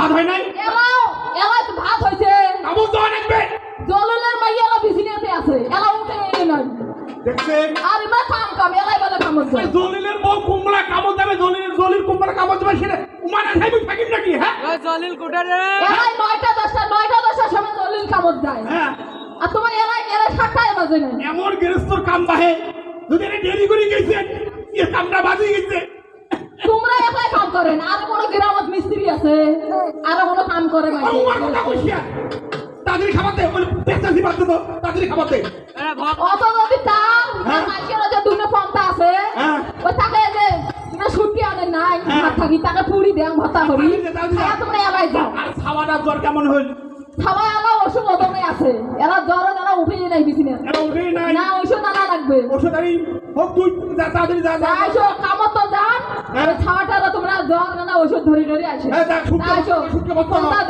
ভাত হয় নাই এলাও এলাই তো ভাত হইছে কামড় দেওয়া লাগবে জললের মাইয়া এলা বিছিনাতে আছে এলা উঠে এই নাই দেখছেন আর মা কাম এলাই বলে কামড় ওই জলিলের বউ কুমড়া কামড় দেবে জলিল কুমড়া কামড় দেবে সেটা উমানে খাইবি থাকিম নাকি হ্যাঁ জলিল কোটা রে এলাই 9টা 10টা সময় জলিল কামড় দেয় হ্যাঁ আর তোমার এলাই 7টায় বাজে না এমন গেরস্তর কাম বাহে যদি এটা দেরি করে গেছেন এর কামটা বাজে গেছে তোমরা একাই কাম করেন আর কোনো গ্রামত মিস্ত্রি আছে আর কোনো কাম করে না উমার কথা কইছিয়া তাড়াতাড়ি খাবার দে বলে পেছাছি বাদ দে তাড়াতাড়ি খাবার দে আরে ভক অত যদি কাম হ্যাঁ। মাইকের যে দুনো পন্থা আছে হ্যাঁ। ওই তাকে যে তোমরা ছুটি আনে নাই হ্যাঁ। আর থাকি তাকে পুরি দেন ভাতা করি পানি দে, তাড়াতাড়ি আর তোমরা এলাই যাও আর খাওয়াটা জ্বর কেমন হইল খাওয়া এলা ওষুধ ওদমে আছে এলা জ্বর এলা উঠে নাই বিছিনে এটা উঠেই নাই না ওষুধ আনা লাগবে ওষুধ আনি হোক তুই তাড়াতাড়ি যা যা আইসো কামত তো যান হ্যাঁ। ওই খাওয়াটা তোমরা জ্বর না ওষুধ ধরে ধরে আসো হ্যাঁ, দেখ, শুটকে আইসো শুটকে বর্তমান। তোমরা